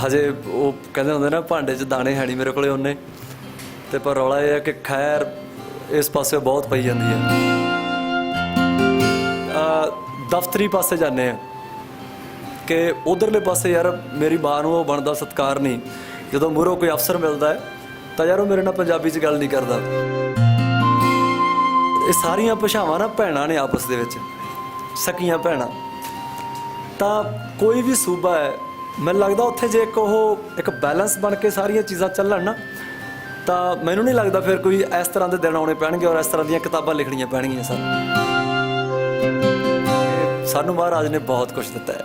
हजे वो कहते होंगे ना भांडे च दाने है नहीं मेरे को उन्ने तो पर रौला यह है कि खैर इस पासे बहुत पई जाती है। दफ्तरी पासे जाने कि उधरले पासे यार मेरी मां नूं वो बनदा सत्कार नहीं, जो मूहरों कोई अफसर मिलता है तो यार वो मेरे नाल पंजाबी च गल नहीं करता। ये सारियां भाषावां ना भैणां ने आपस दे विच, सकियां भैणां। तो कोई भी सूबा है मैनूं लगदा उत्थे जे एक बैलेंस बन के सारियां चीज़ां चलन ना तो मैनूं नहीं लगता फिर कोई इस तरह के दिन आने पैणगे और इस तरह दी किताबां लिखणियां पैणगियां। सानूं महाराज ने बहुत कुछ दिता है,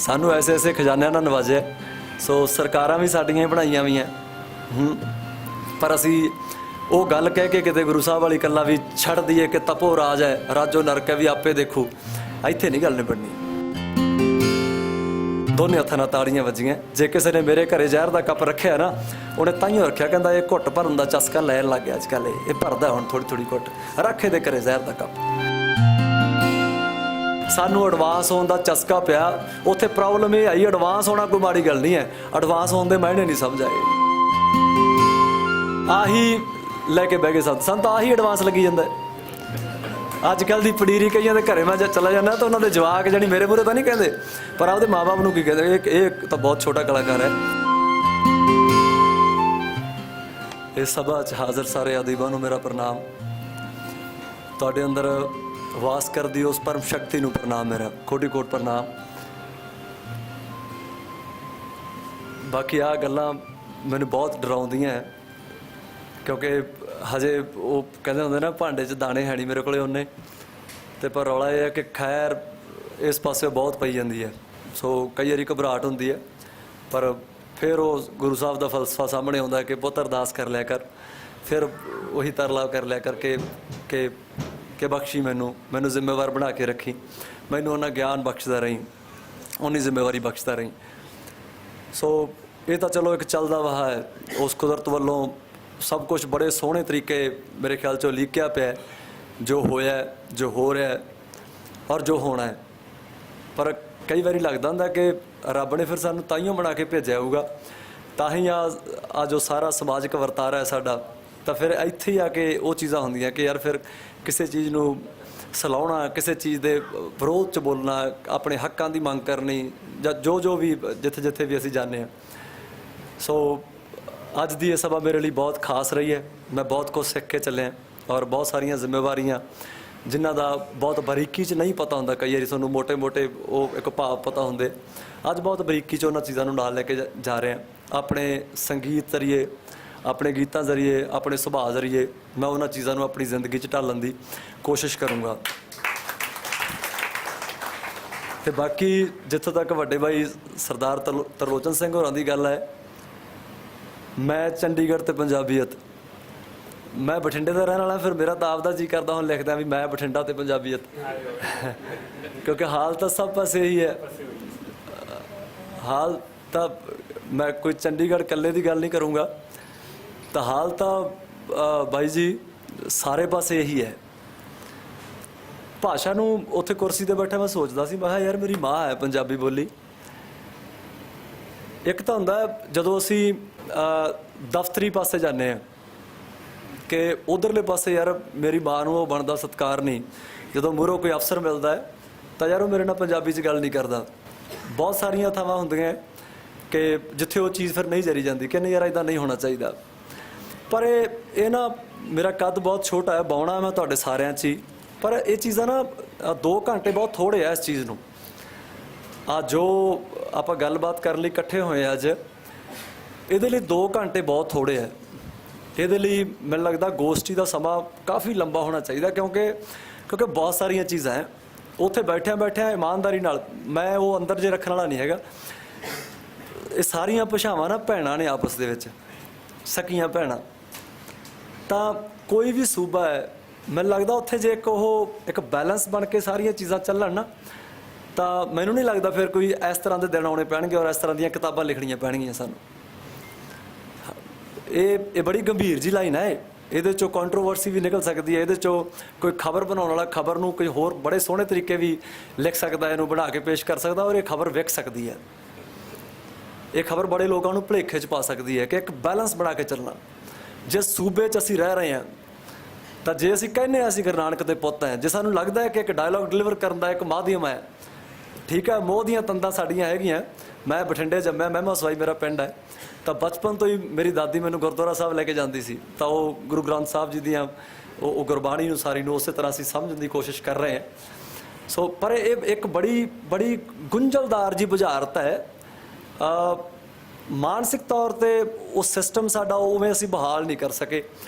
सानूं ऐसे ऐसे खजानिਆਂ नाल नवाजिया। सो सरकारां भी साडियां बनाईयां भी हैं, पर असी वो गल कह के किते गुरु साहब वाली गल्लां भी छड्ड दईए कि तपो राज है राजो नरक है भी आपे देखो, इत्थे नहीं गल निबड़नी। दोनों हत्थां नाल ताड़ियां वजियां। जे किसी ने मेरे घरे जहर का कप रखिया ना उन्हें ताइयों रखिया, कहता ये घुट भरन का चस्का लैन लग गया अजकल, ये भरदा हुण थोड़ी थोड़ी घुट रखे दे घरे जहर का कप। सानू एडवांस होने का चस्का पिया, उत्थे प्रॉब्लम ये आई एडवांस होना कोई माड़ी गल नहीं है, एडवांस होने के मायने नहीं समझ आए। आही लैके बह गए सन तो आही एडवांस लगी जाता है। अजकल की पनीरी कईयां दे घरे मैं चला जाना तो उन्होंने जवाक जानी मेरे मूहरे तो नहीं कहते, पर आपके माँ बाप नूं की कहते ये तो बहुत छोटा कलाकार है। इस सभा च हाज़र सारे अदीबां नूं मेरा प्रणाम, तुहाडे अंदर वास करदी उस परम शक्ति नूं प्रणाम, मेरा कोटि कोट प्रणाम। बाकी आ गल्लां मैनूं बहुत डराउंदियां है, क्योंकि हजे वो कहते होंगे ना भांडे च दाने है नहीं मेरे को उन्ने तो पर रौला यह है कि खैर इस पासे बहुत पई जाती है। सो कई बारी घबराहट होंदी है, पर फिर वो गुरु साहब का फलसफा सामने आता है कि पुत्त अरदास कर लिया कर, फिर वही तरला कर लिया कर के बख्शी मैनू जिम्मेवार बना के रखी, मैनू उन्हें ज्ञान बख्शदा रही, उन्नी जिम्मेवारी बख्शदा रही। सो ये तो चलो एक चलदा वहा है, उस कुदरत वालों सब कुछ बड़े सोहने तरीके मेरे ख्याल चो लिखिया पिया, जो होया जो हो रहा है और जो होना है। पर कई बार लगता होंगे कि रब ने फिर सानू ताइयों बना के भेजा होगा, ताही आ जो सारा समाजिक वर्तारा है साडा, तो फिर इत्थे ही आके वो चीज़ां होंदियां कि यार फिर किसी चीज़ नूं सलाउणा, किसी चीज़ के विरोध च बोलना, अपने हक्कां की मंग करनी, या जो भी जिथे जिथे भी असीं जाने। सो अज की यह सभा मेरे लिए बहुत खास रही है, मैं बहुत कुछ सीख के चलिया और बहुत सारिया जिम्मेवारियां जिन्हों का बहुत बारीकी च नहीं पता होंगे, कई बार सूँ मोटे मोटे वो एक भाव पता होंगे, अज बहुत बारीकी च उन्होंने चीज़ों नाल लैके जा रहे हैं। अपने संगीत जरिए, अपने गीतों जरिए, अपने सुभाव जरिए मैं उन्होंने चीज़ों को अपनी जिंदगी च ढालण की कोशिश करूँगा। तो बाकी जितों तक वड्डे भाई सरदार तरलोचन सिंह होरां दी गल है, मैं चंडीगढ़ तो पंजाबीयत, मैं बठिंडे का रहने वाला, फिर मेरा तो आपदा जी करता हूँ लिखदा भी मैं बठिंडा तो पंजाबीयत क्योंकि हाल तो सब पासे ही है। हाल तो मैं कोई चंडीगढ़ कल्ले की गल नहीं करूँगा, तो हाल तो भाई जी सारे पासे यही है। भाषा नूं उत्थे कुर्सी ते बैठा मैं सोचता सी, मैं यार मेरी माँ है पंजाबी बोली। एक तो होंदा जदों असीं दफ्तरी पासे जाने कि उधरले पासे यार मेरी मां नूं वो बनदा सत्कार नहीं, जो मूहरों कोई अफसर मिलता है तो यार वो मेरे नाल पंजाबी च गल नहीं करता। बहुत सारिया थावां होंदियां कि जिथे वो चीज़ फिर नहीं जरी जाती कि नहीं यार इदां नहीं होना चाहिए। पर ये ना मेरा कद बहुत छोटा है, बाउणा मैं तुहाडे सारियां च ही, पर ये चीज़ां ना 2 घंटे बहुत थोड़े है इस चीज़ नूं। जो आपां गलबात करन लई इकट्ठे होए अज, ਇਹਦੇ ਲਈ 2 घंटे बहुत थोड़े है। ਇਹਦੇ ਲਈ ਮੈਨੂੰ लगता गोष्ठी का समा काफ़ी लंबा होना चाहिए, क्योंकि बहुत सारिया चीज़ां है उत्थे बैठिया ईमानदारी नाल, मैं वो अंदर जे रखने वाला नहीं हैगा। ये सारिया भाषावां ना भैणां ने आपस दे विच, सकियां भैणां। तो कोई भी सूबा है मैनूं लगता उत्थे जे एक बैलेंस बन के सारिया चीज़ां चलन ना तो मैनूं नहीं लगता फिर कोई इस तरह के दिन आने पैणगे और इस तरह दी किताबां लिखणियां पैणगियां सानूं। ये बड़ी गंभीर जी लाइन है, ये कॉन्ट्रोवर्सी भी निकल सकती है, ये कोई खबर बनाने वाला खबर नूं कोई होर बड़े सोहने तरीके भी लिख सकता है, इनू बना के पेश कर सकता और ये खबर विक सकती है। ਇਹ ਖਬਰ ਬੜੇ ਲੋਕਾਂ ਨੂੰ ਭੁਲੇਖੇ 'ਚ ਪਾ ਸਕਦੀ ਹੈ ਕਿ ਇੱਕ ਬੈਲੈਂਸ ਬਣਾ ਕੇ ਚੱਲਣਾ। ਜਿਸ ਸੂਬੇ 'ਚ ਅਸੀਂ ਰਹਿ ਰਹੇ ਹਾਂ, ਤਾਂ ਜੇ ਅਸੀਂ ਕਹਿੰਦੇ ਹਾਂ ਅਸੀਂ ਗੁਰੂ ਨਾਨਕ ਦੇ ਪੁੱਤ ਹਾਂ, ਜੇ ਸਾਨੂੰ ਲੱਗਦਾ ਹੈ ਕਿ ਇੱਕ ਡਾਇਲੌਗ ਡਿਲੀਵਰ ਕਰਨ ਦਾ ਇੱਕ ਮਾਧਿਅਮ ਹੈ, ਠੀਕ ਹੈ, ਮੋਹ ਦੀਆਂ ਤੰਦਾਂ ਸਾਡੀਆਂ ਹੈਗੀਆਂ। ਮੈਂ ਬਠਿੰਡੇ ਜੰਮਿਆ, ਮਹਿਮਾ ਸਵਾਈ ਮੇਰਾ ਪਿੰਡ ਹੈ, ਤਾਂ ਬਚਪਨ ਤੋਂ ਹੀ ਮੇਰੀ ਦਾਦੀ ਮੈਨੂੰ ਗੁਰਦੁਆਰਾ ਸਾਹਿਬ ਲੈ ਕੇ ਜਾਂਦੀ ਸੀ। ਤਾਂ ਉਹ ਗੁਰੂ ਗ੍ਰੰਥ ਸਾਹਿਬ ਜੀ ਦੀਆਂ ਉਹ ਗੁਰਬਾਣੀ ਨੂੰ ਸਾਰੀ ਨੂੰ ਉਸੇ ਤਰ੍ਹਾਂ ਅਸੀਂ ਸਮਝਣ ਦੀ ਕੋਸ਼ਿਸ਼ ਕਰ ਰਹੇ ਹਾਂ। ਸੋ ਪਰ ਇਹ ਇੱਕ ਬੜੀ ਗੁੰਝਲਦਾਰ ਜੀ ਬੁਝਾਰਤ ਹੈ। ਮਾਨਸਿਕ ਤੌਰ 'ਤੇ ਉਹ ਸਿਸਟਮ ਸਾਡਾ ਉਵੇਂ ਅਸੀਂ ਬਹਾਲ ਨਹੀਂ ਕਰ ਸਕੇ,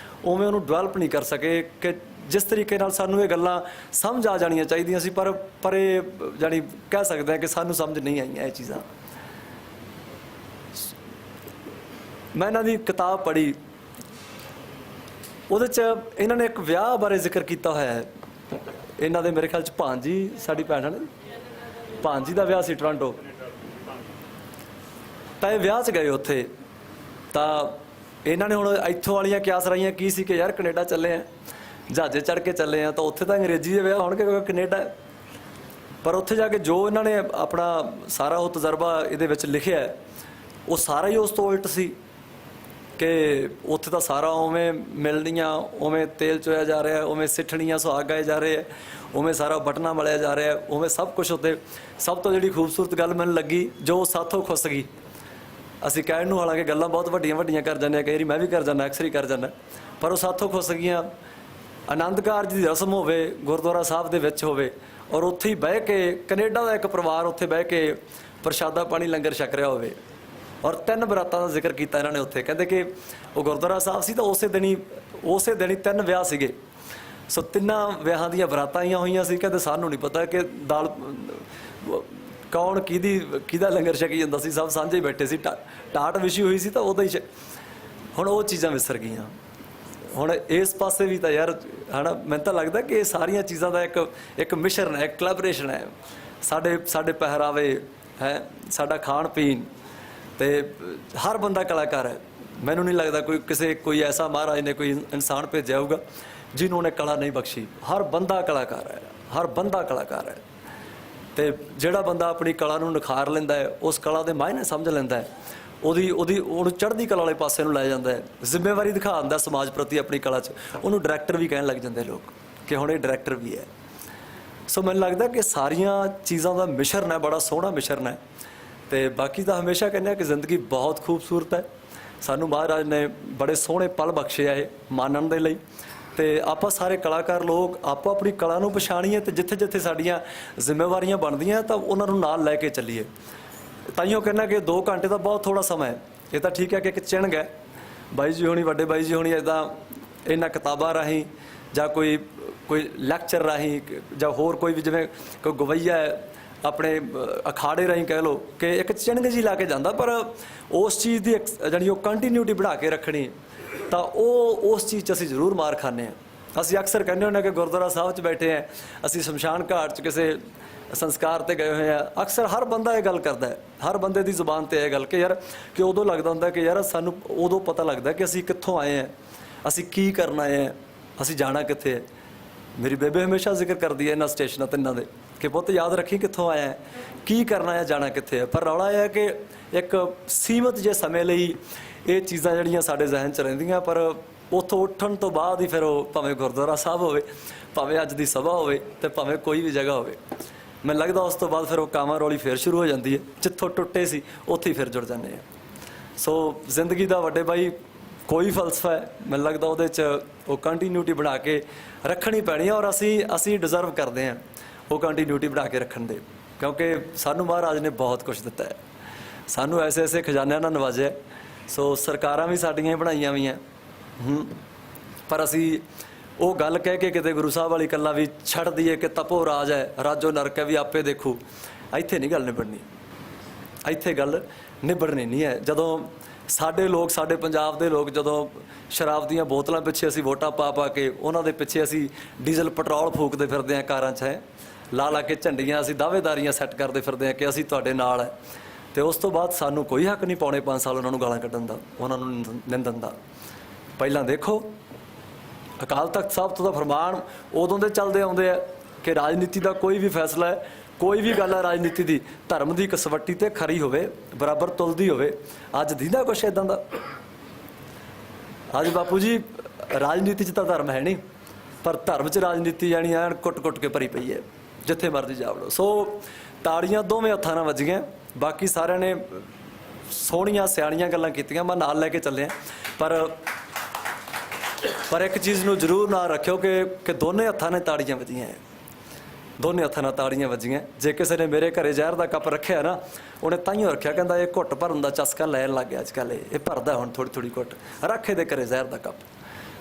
ਉਵੇਂ ਉਹਨੂੰ ਡਿਵੈਲਪ ਨਹੀਂ ਕਰ ਸਕੇ ਕਿ ਜਿਸ ਤਰੀਕੇ ਨਾਲ ਸਾਨੂੰ ਇਹ ਗੱਲਾਂ ਸਮਝ ਆ ਜਾਣੀਆਂ ਚਾਹੀਦੀਆਂ ਸੀ। ਪਰ ਇਹ ਜਾਣੀ ਕਹਿ ਸਕਦੇ ਹਾਂ ਕਿ ਸਾਨੂੰ ਸਮਝ ਨਹੀਂ ਆਈਆਂ ਇਹ ਚੀਜ਼ਾਂ। ਮੈਂ ਇਹਨਾਂ ਦੀ ਕਿਤਾਬ ਪੜ੍ਹੀ, ਉਹਦੇ 'ਚ ਇਹਨਾਂ ਨੇ ਇੱਕ ਵਿਆਹ ਬਾਰੇ ਜ਼ਿਕਰ ਕੀਤਾ ਹੋਇਆ ਹੈ। ਇਹਨਾਂ ਦੇ ਮੇਰੇ ਖਿਆਲ 'ਚ ਭਾਂਜੀ ਸਾਡੀ ਭੈਣ ਨੇ, ਭਾਂਜੀ ਦਾ ਵਿਆਹ ਸੀ ਟੋਰਾਂਟੋ। ਤਾਂ ਇਹ ਵਿਆਹ 'ਚ ਗਏ ਉੱਥੇ, ਤਾਂ ਇਹਨਾਂ ਨੇ ਹੁਣ ਇੱਥੋਂ ਵਾਲੀਆਂ ਕਿਆਸ ਰਾਈਆਂ ਕੀ ਸੀ ਕਿ ਯਾਰ ਕੈਨੇਡਾ ਚੱਲੇ ਆ, ਜਹਾਜ਼ੇ ਚੜ੍ਹ ਕੇ ਚੱਲੇ ਆ, ਤਾਂ ਉੱਥੇ ਤਾਂ ਅੰਗਰੇਜ਼ੀ ਦੇ ਵਿਆਹ ਹੋਣਗੇ ਕਿਉਂਕਿ ਕੈਨੇਡਾ ਹੈ। ਪਰ ਉੱਥੇ ਜਾ ਕੇ ਜੋ ਇਹਨਾਂ ਨੇ ਆਪਣਾ ਸਾਰਾ ਉਹ ਤਜਰਬਾ ਇਹਦੇ ਵਿੱਚ ਲਿਖਿਆ, ਉਹ ਸਾਰਾ ਹੀ ਉਸ ਤੋਂ ਉਲਟ ਸੀ ਕਿ ਉੱਥੇ ਤਾਂ ਸਾਰਾ ਉਵੇਂ ਮਿਲਣੀਆਂ, ਉਵੇਂ ਤੇਲ ਚੋਇਆ ਜਾ ਰਿਹਾ, ਉਵੇਂ ਸਿੱਠਣੀਆਂ ਸੁਹਾਗ ਗਾਏ ਜਾ ਰਹੇ ਹੈ, ਉਵੇਂ ਸਾਰਾ ਬਟਨਾ ਮਲਿਆ ਜਾ ਰਿਹਾ, ਉਵੇਂ ਸਭ ਕੁਛ ਉੱਥੇ। ਸਭ ਤੋਂ ਜਿਹੜੀ ਖੂਬਸੂਰਤ ਗੱਲ ਮੈਨੂੰ ਲੱਗੀ, ਜੋ ਸਾਥੋਂ ਖੁੱਸ ਗਈ। ਅਸੀਂ ਕਹਿਣ ਨੂੰ ਹਾਲਾਂਕਿ ਗੱਲਾਂ ਬਹੁਤ ਵੱਡੀਆਂ ਵੱਡੀਆਂ ਕਰ ਜਾਂਦੇ ਹਾਂ, ਕਈ ਵਾਰੀ ਮੈਂ ਵੀ ਕਰ ਜਾਂਦਾ, ਅਕਸਰ ਹੀ ਕਰ ਜਾਂਦਾ, ਪਰ ਉਹ ਸਾਥੋਂ ਖੁੱਸ ਗਈਆਂ। ਆਨੰਦ ਕਾਰਜ ਦੀ ਰਸਮ ਹੋਵੇ, ਗੁਰਦੁਆਰਾ ਸਾਹਿਬ ਦੇ ਵਿੱਚ ਹੋਵੇ, ਔਰ ਉੱਥੇ ਹੀ ਬਹਿ ਕੇ ਕੈਨੇਡਾ ਦਾ ਇੱਕ ਪਰਿਵਾਰ ਉੱਥੇ ਬਹਿ ਕੇ ਪ੍ਰਸ਼ਾਦਾ ਪਾਣੀ ਲੰਗਰ ਛਕ ਰਿਹਾ ਹੋਵੇ। ਔਰ 3 ਬਰਾਤਾਂ ਦਾ ਜ਼ਿਕਰ ਕੀਤਾ ਇਹਨਾਂ ਨੇ ਉੱਥੇ। ਕਹਿੰਦੇ ਕਿ ਉਹ ਗੁਰਦੁਆਰਾ ਸਾਹਿਬ ਸੀ ਤਾਂ ਉਸੇ ਦਿਨ ਹੀ 3 ਵਿਆਹ ਸੀਗੇ। ਸੋ 3 ਵਿਆਹਾਂ ਦੀਆਂ ਬਰਾਤਾਂ ਆਈਆਂ ਹੋਈਆਂ ਸੀ। ਕਹਿੰਦੇ ਸਾਨੂੰ ਨਹੀਂ ਪਤਾ ਕਿ ਦਾਲ ਕੌਣ ਕਿਹਦਾ ਲੰਗਰ ਛਕੀ ਜਾਂਦਾ ਸੀ, ਸਭ ਸਾਂਝੇ ਬੈਠੇ ਸੀ, ਟਾਟ ਵਿਛੀ ਹੋਈ ਸੀ, ਤਾਂ ਉਹਦਾ ਹੀ ਹੁਣ ਉਹ ਚੀਜ਼ਾਂ ਵਿਸਰ ਗਈਆਂ। ਹੁਣ ਇਸ ਪਾਸੇ ਵੀ ਤਾਂ ਯਾਰ ਹੈ ਨਾ, ਮੈਨੂੰ ਤਾਂ ਲੱਗਦਾ ਕਿ ਇਹ ਸਾਰੀਆਂ ਚੀਜ਼ਾਂ ਦਾ ਇੱਕ ਮਿਸ਼ਰਨ ਹੈ, ਕੋਲੈਬੋਰੇਸ਼ਨ ਹੈ। ਸਾਡੇ ਪਹਿਰਾਵੇ ਹੈ, ਸਾਡਾ ਖਾਣ ਪੀਣ, ਤੇ ਹਰ ਬੰਦਾ ਕਲਾਕਾਰ ਹੈ। ਮੈਨੂੰ ਨਹੀਂ ਲੱਗਦਾ ਕੋਈ ਐਸਾ ਮਹਾਰਾਜ ਨੇ ਕੋਈ ਇਨਸਾਨ ਭੇਜਿਆ ਹੋਊਗਾ ਜਿਹਨੂੰ ਉਹਨੇ ਕਲਾ ਨਹੀਂ ਬਖਸ਼ੀ। ਹਰ ਬੰਦਾ ਕਲਾਕਾਰ ਹੈ, ਹਰ ਬੰਦਾ ਕਲਾਕਾਰ ਹੈ। ਤੇ ਜਿਹੜਾ ਬੰਦਾ ਆਪਣੀ ਕਲਾ ਨੂੰ ਨਿਖਾਰ ਲੈਂਦਾ ਹੈ, ਉਸ ਕਲਾ ਦੇ ਮਾਇਨੇ ਸਮਝ ਲੈਂਦਾ ਹੈ, ਉਹਨੂੰ ਚੜ੍ਹਦੀ ਕਲਾ ਵਾਲੇ ਪਾਸੇ ਨੂੰ ਲੈ ਜਾਂਦਾ ਹੈ, ਜ਼ਿੰਮੇਵਾਰੀ ਦਿਖਾ ਦਿੰਦਾ ਸਮਾਜ ਪ੍ਰਤੀ ਆਪਣੀ ਕਲਾ 'ਚ, ਉਹਨੂੰ ਡਾਇਰੈਕਟਰ ਵੀ ਕਹਿਣ ਲੱਗ ਜਾਂਦੇ ਲੋਕ ਕਿ ਹੁਣ ਇਹ ਡਾਇਰੈਕਟਰ ਵੀ ਹੈ। ਸੋ ਮੈਨੂੰ ਲੱਗਦਾ ਕਿ ਸਾਰੀਆਂ ਚੀਜ਼ਾਂ ਦਾ ਮਿਸ਼ਰਨ ਹੈ, ਬੜਾ ਸੋਹਣਾ ਮਿਸ਼ਰਨ ਹੈ। ਤੇ ਬਾਕੀ ਤਾਂ ਹਮੇਸ਼ਾ ਕਹਿੰਦੇ ਹਾਂ ਕਿ ਜ਼ਿੰਦਗੀ ਬਹੁਤ ਖੂਬਸੂਰਤ ਹੈ। ਸਾਨੂੰ ਮਹਾਰਾਜ ਨੇ ਬੜੇ ਸੋਹਣੇ ਪਲ ਬਖਸ਼ੇ ਆ ਇਹ ਮਾਨਣ ਦੇ ਲਈ। ਤੇ ਆਪਾਂ ਸਾਰੇ ਕਲਾਕਾਰ ਲੋਕ ਆਪੋ ਆਪਣੀ ਕਲਾ ਨੂੰ ਪਛਾਣੀਏ, ਤੇ ਜਿੱਥੇ ਜਿੱਥੇ ਸਾਡੀਆਂ ਜ਼ਿੰਮੇਵਾਰੀਆਂ ਬਣਦੀਆਂ ਤਾਂ ਉਹਨਾਂ ਨੂੰ ਨਾਲ ਲੈ ਕੇ ਚੱਲੀਏ। ਤਾਈਓ ਕਹਿੰਦਾ ਕਿ 2 ਘੰਟੇ ਦਾ ਬਹੁਤ ਥੋੜ੍ਹਾ ਸਮਾਂ ਹੈ। ਇਹ ਤਾਂ ਠੀਕ ਹੈ ਕਿ ਇੱਕ ਚਿਣਗ ਹੈ, ਬਾਈ ਜੀ ਹੋਣੀ, ਵੱਡੇ ਬਾਈ ਜੀ ਹੋਣੀ ਇੱਦਾਂ ਇਹਨਾਂ ਕਿਤਾਬਾਂ ਰਾਹੀਂ ਜਾਂ ਕੋਈ ਲੈਕਚਰ ਰਾਹੀਂ ਜਾਂ ਹੋਰ ਕੋਈ ਵੀ, ਜਿਵੇਂ ਕੋਈ ਗਵਈਆ ਹੈ ਆਪਣੇ ਅਖਾੜੇ ਰਾਹੀਂ ਕਹਿ ਲਓ, ਕਿ ਇੱਕ ਚਿਣਗ ਜੀ ਲਾ ਕੇ ਜਾਂਦਾ, ਪਰ ਉਸ ਚੀਜ਼ ਦੀ ਜਾਣੀ ਉਹ ਕੰਟੀਨਿਊਟੀ ਬਣਾ ਕੇ ਰੱਖਣੀ, ਤਾਂ ਉਸ ਚੀਜ਼ 'ਚ ਅਸੀਂ ਜ਼ਰੂਰ ਮਾਰ ਖਾਂਦੇ ਹਾਂ। ਅਸੀਂ ਅਕਸਰ ਕਹਿੰਦੇ ਹੁੰਦੇ ਕਿ ਗੁਰਦੁਆਰਾ ਸਾਹਿਬ 'ਚ ਬੈਠੇ ਹਾਂ, ਅਸੀਂ ਸ਼ਮਸ਼ਾਨ ਘਾਟ 'ਚ ਕਿਸੇ ਸੰਸਕਾਰ 'ਤੇ ਗਏ ਹੋਏ ਆ। ਅਕਸਰ ਹਰ ਬੰਦਾ ਇਹ ਗੱਲ ਕਰਦਾ ਹੈ, ਹਰ ਬੰਦੇ ਦੀ ਜ਼ੁਬਾਨ 'ਤੇ ਇਹ ਗੱਲ ਕਿ ਉਦੋਂ ਲੱਗਦਾ ਹੁੰਦਾ ਕਿ ਯਾਰ ਸਾਨੂੰ ਉਦੋਂ ਪਤਾ ਲੱਗਦਾ ਕਿ ਅਸੀਂ ਕਿੱਥੋਂ ਆਏ ਹਾਂ, ਅਸੀਂ ਕੀ ਕਰਨ ਆਏ ਹਾਂ, ਅਸੀਂ ਜਾਣਾ ਕਿੱਥੇ ਹੈ। ਮੇਰੀ ਬੇਬੇ ਹਮੇਸ਼ਾ ਜ਼ਿਕਰ ਕਰਦੀ ਹੈ ਇਹਨਾਂ ਸਟੇਸ਼ਨਾਂ 3 ਦੇ ਕਿ ਪੁੱਤ ਯਾਦ ਰੱਖੀ ਕਿੱਥੋਂ ਆਇਆ, ਕੀ ਕਰਨਾ ਹੈ, ਜਾਣਾ ਕਿੱਥੇ ਹੈ। ਪਰ ਰੌਲਾ ਇਹ ਹੈ ਕਿ ਇੱਕ ਸੀਮਤ ਜਿਹੇ ਸਮੇਂ ਲਈ ਇਹ ਚੀਜ਼ਾਂ ਜਿਹੜੀਆਂ ਸਾਡੇ ਜ਼ਿਹਨ 'ਚ ਰਹਿੰਦੀਆਂ, ਪਰ ਉੱਥੋਂ ਉੱਠਣ ਤੋਂ ਬਾਅਦ ਹੀ ਫਿਰ ਉਹ ਭਾਵੇਂ ਗੁਰਦੁਆਰਾ ਸਾਹਿਬ ਹੋਵੇ, ਭਾਵੇਂ ਅੱਜ ਦੀ ਸਭਾ ਹੋਵੇ, ਤੇ ਭਾਵੇਂ ਕੋਈ ਵੀ ਜਗ੍ਹਾ ਹੋਵੇ, ਮੈਨੂੰ ਲੱਗਦਾ ਉਸ ਤੋਂ ਬਾਅਦ ਫਿਰ ਉਹ ਕਾਵਾਂ ਰੌਲੀ ਫਿਰ ਸ਼ੁਰੂ ਹੋ ਜਾਂਦੀ ਹੈ। ਜਿੱਥੋਂ ਟੁੱਟੇ ਸੀ ਉੱਥੇ ਹੀ ਫਿਰ ਜੁੜ ਜਾਂਦੇ ਆ। ਸੋ ਜ਼ਿੰਦਗੀ ਦਾ ਵੱਡੇ ਬਾਈ ਕੋਈ ਫਲਸਫਾ ਹੈ, ਮੈਨੂੰ ਲੱਗਦਾ ਉਹਦੇ 'ਚ ਉਹ ਕੰਟੀਨਿਊਟੀ ਬਣਾ ਕੇ ਰੱਖਣੀ ਪੈਣੀ ਹੈ। ਔਰ ਅਸੀਂ ਡਿਜ਼ਰਵ ਕਰਦੇ ਹਾਂ ਉਹ ਕੰਟੀਨਿਊਟੀ ਬਣਾ ਕੇ ਰੱਖਣ ਦੇ, ਕਿਉਂਕਿ ਸਾਨੂੰ ਮਹਾਰਾਜ ਨੇ ਬਹੁਤ ਕੁਝ ਦਿੱਤਾ ਹੈ, ਸਾਨੂੰ ਐਸੇ ਖਜ਼ਾਨਿਆਂ ਨਾਲ ਨਵਾਜਿਆ। ਸੋ ਸਰਕਾਰਾਂ ਵੀ ਸਾਡੀਆਂ ਹੀ ਬਣਾਈਆਂ ਹੋਈਆਂ, ਪਰ ਅਸੀਂ ਉਹ ਗੱਲ ਕਹਿ ਕੇ ਕਿਤੇ ਗੁਰੂ ਸਾਹਿਬ ਵਾਲੀ ਗੱਲਾਂ ਵੀ ਛੱਡ ਦਈਏ ਕਿ ਤਪੋ ਰਾਜ ਹੈ, ਰਾਜੋ ਨਰਕ ਹੈ, ਵੀ ਆਪੇ ਦੇਖੋ। ਇੱਥੇ ਨਹੀਂ ਗੱਲ ਨਿਬੜਨੀ, ਇੱਥੇ ਗੱਲ ਨਿਬੜਨੀ ਨਹੀਂ ਹੈ। ਜਦੋਂ ਸਾਡੇ ਲੋਕ, ਸਾਡੇ ਪੰਜਾਬ ਦੇ ਲੋਕ, ਜਦੋਂ ਸ਼ਰਾਬ ਦੀਆਂ ਬੋਤਲਾਂ ਪਿੱਛੇ ਅਸੀਂ ਵੋਟਾਂ ਪਾ ਕੇ ਉਹਨਾਂ ਦੇ ਪਿੱਛੇ ਅਸੀਂ ਡੀਜ਼ਲ ਪੈਟਰੋਲ ਫੂਕਦੇ ਫਿਰਦੇ ਹਾਂ ਕਾਰਾਂ 'ਚ, ਹੈ ਲਾ ਕੇ ਝੰਡੀਆਂ, ਅਸੀਂ ਦਾਅਵੇਦਾਰੀਆਂ ਸੈੱਟ ਕਰਦੇ ਫਿਰਦੇ ਹਾਂ ਕਿ ਅਸੀਂ ਤੁਹਾਡੇ ਨਾਲ ਹੈ, ਤੇ ਉਸ ਤੋਂ ਬਾਅਦ ਸਾਨੂੰ ਕੋਈ ਹੱਕ ਨਹੀਂ ਪੌਣੇ 5 ਸਾਲ ਉਹਨਾਂ ਨੂੰ ਗਾਲਾਂ ਕੱਢਣ ਦਾ, ਉਹਨਾਂ ਨੂੰ ਨਿੰਦਣ ਦਾ। ਪਹਿਲਾਂ ਦੇਖੋ ਅਕਾਲ ਤਖਤ ਸਾਹਿਬ ਤੋਂ ਦਾ ਫਰਮਾਨ ਉਦੋਂ ਦੇ ਚੱਲਦੇ ਆਉਂਦੇ ਆ ਕਿ ਰਾਜਨੀਤੀ ਦਾ ਕੋਈ ਵੀ ਫੈਸਲਾ ਹੈ ਕੋਈ ਵੀ ਗੱਲ ਹੈ ਰਾਜਨੀਤੀ ਦੀ, ਧਰਮ ਦੀ ਕਸਵੱਟੀ ਤੇ ਖਰੀ ਹੋਵੇ, ਬਰਾਬਰ ਤੁਲਦੀ ਹੋਵੇ। ਅੱਜ ਦੀਦਾ ਕੁਛ ਇਦਾਂ ਦਾ? ਅੱਜ ਬਾਪੂ ਜੀ ਰਾਜਨੀਤੀ 'ਚ ਤਾਂ ਧਰਮ ਹੈ ਨਹੀਂ, ਪਰ ਧਰਮ 'ਚ ਰਾਜਨੀਤੀ ਜਾਣੀ ਐਨ ਕੁੱਟ-ਕੁੱਟ ਕੇ ਭਰੀ ਪਈ ਹੈ, ਜਿੱਥੇ ਮਰਜ਼ੀ ਜਾ ਵੜੋ। ਸੋ ਤਾੜੀਆਂ ਦੋਵੇਂ ਹੱਥਾਂ ਨਾਲ ਵੱਜੀਆਂ। ਬਾਕੀ ਸਾਰਿਆਂ ਨੇ ਸੋਹਣੀਆਂ ਸਿਆਣੀਆਂ ਗੱਲਾਂ ਕੀਤੀਆਂ, ਮੈਂ ਨਾਲ ਲੈ ਕੇ ਚੱਲਿਆ। ਪਰ ਇੱਕ ਚੀਜ਼ ਨੂੰ ਜ਼ਰੂਰ ਨਾਲ ਰੱਖਿਓ ਕਿ ਦੋਨੇ ਹੱਥਾਂ ਨੇ ਤਾੜੀਆਂ ਵੱਜੀਆਂ, ਦੋਨੇ ਹੱਥਾਂ ਨਾਲ ਤਾੜੀਆਂ ਵੱਜੀਆਂ। ਜੇ ਕਿਸੇ ਨੇ ਮੇਰੇ ਘਰੇ ਜ਼ਹਿਰ ਦਾ ਕੱਪ ਰੱਖਿਆ ਨਾ, ਉਹਨੇ ਤਾਈਓ ਰੱਖਿਆ, ਕਹਿੰਦਾ ਇਹ ਘੁੱਟ ਭਰਨ ਦਾ ਚਸਕਾ ਲੈਣ ਲੱਗ ਗਿਆ ਅੱਜ ਕੱਲ੍ਹ, ਇਹ ਭਰਦਾ ਹੁਣ ਥੋੜ੍ਹੀ ਥੋੜ੍ਹੀ ਘੁੱਟ, ਰੱਖ ਇਹਦੇ ਘਰੇ ਜ਼ਹਿਰ ਦਾ ਕੱਪ।